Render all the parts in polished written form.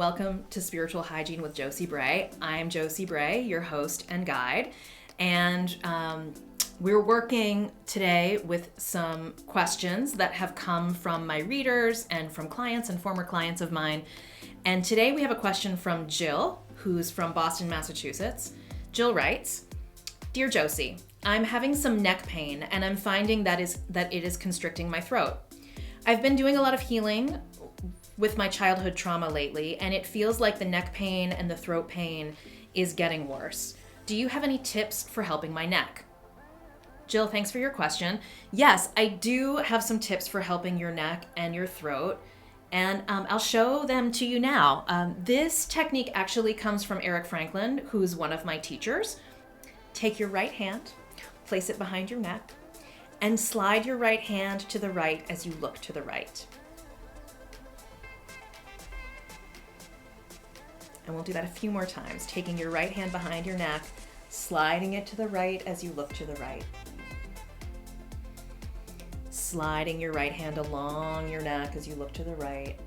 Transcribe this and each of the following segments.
welcome to Spiritual Hygiene with Josie Bray. I'm Josie Bray, your host and guide, and we're working today with some questions that have come from my readers and from clients and former clients of mine. And today we have a question from Jill, who's from Boston, Massachusetts. Jill writes, "Dear Josie, I'm having some neck pain and I'm finding that it is constricting my throat. I've been doing a lot of healing with my childhood trauma lately, and it feels like the neck pain and the throat pain is getting worse. Do you have any tips for helping my neck?" Jill, thanks for your question. Yes, I do have some tips for helping your neck and your throat, and I'll show them to you now. This technique actually comes from Eric Franklin, who's one of my teachers. Take your right hand, place it behind your neck, and slide your right hand to the right as you look to the right. And we'll do that a few more times, taking your right hand behind your neck, sliding it to the right as you look to the right. Sliding your right hand along your neck as you look to the right.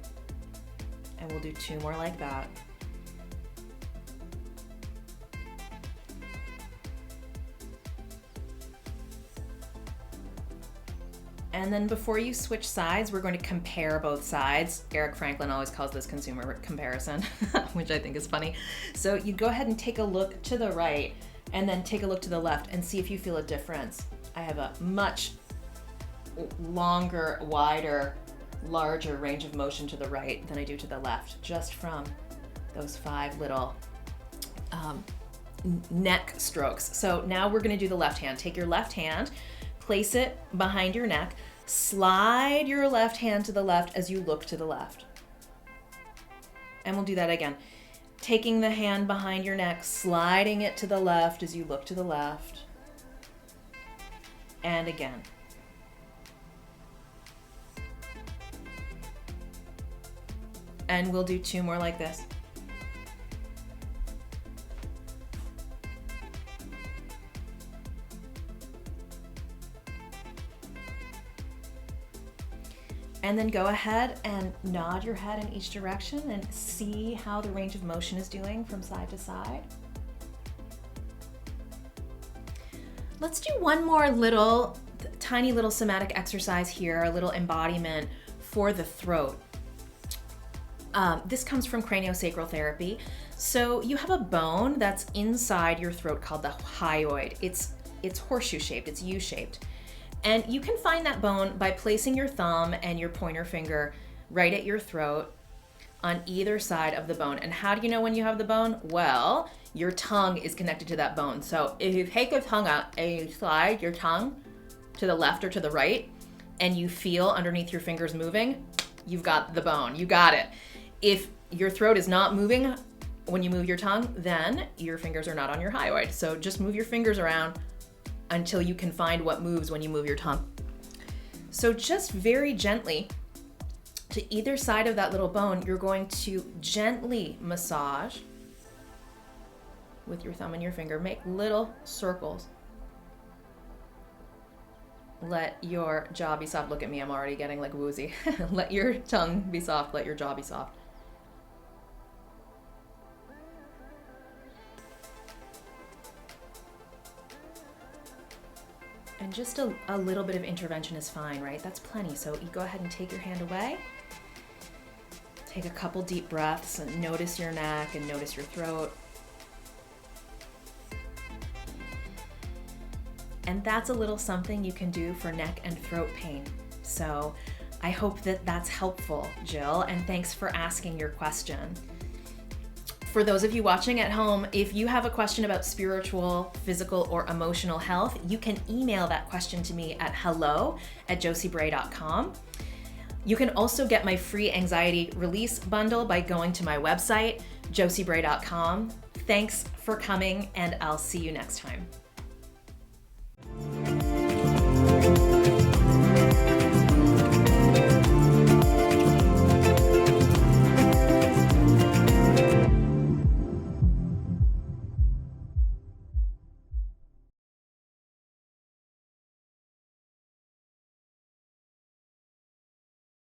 And we'll do 2 more like that. And then before you switch sides, we're going to compare both sides. Eric Franklin always calls this consumer comparison, which I think is funny. So you go ahead and take a look to the right and then take a look to the left and see if you feel a difference. I have a much longer, wider, larger range of motion to the right than I do to the left, just from those 5 little neck strokes. So now we're going to do the left hand. Take your left hand, place it behind your neck, slide your left hand to the left as you look to the left. And we'll do that again. Taking the hand behind your neck, sliding it to the left as you look to the left. And again. And we'll do 2 more like this. And then go ahead and nod your head in each direction and see how the range of motion is doing from side to side. Let's do one more tiny little somatic exercise here, a little embodiment for the throat. This comes from craniosacral therapy. So you have a bone that's inside your throat called the hyoid. It's horseshoe shaped, it's U-shaped. And you can find that bone by placing your thumb and your pointer finger right at your throat on either side of the bone. And how do you know when you have the bone? Well, your tongue is connected to that bone. So if you take your tongue out and you slide your tongue to the left or to the right, and you feel underneath your fingers moving, you've got the bone. You got it. If your throat is not moving when you move your tongue, then your fingers are not on your hyoid. So just move your fingers around until you can find what moves when you move your tongue. So just very gently to either side of that little bone, you're going to gently massage with your thumb and your finger. Make little circles. Let your jaw be soft. Look at me, I'm already getting like woozy. Let your tongue be soft, let your jaw be soft. And just a little bit of intervention is fine, right? That's plenty. So you go ahead and take your hand away. Take a couple deep breaths and notice your neck and notice your throat. And that's a little something you can do for neck and throat pain. So I hope that that's helpful, Jill, and thanks for asking your question. For those of you watching at home, if you have a question about spiritual, physical, or emotional health, you can email that question to me at hello@josiebray.com. You can also get my free anxiety release bundle by going to my website, josiebray.com. Thanks for coming, and I'll see you next time.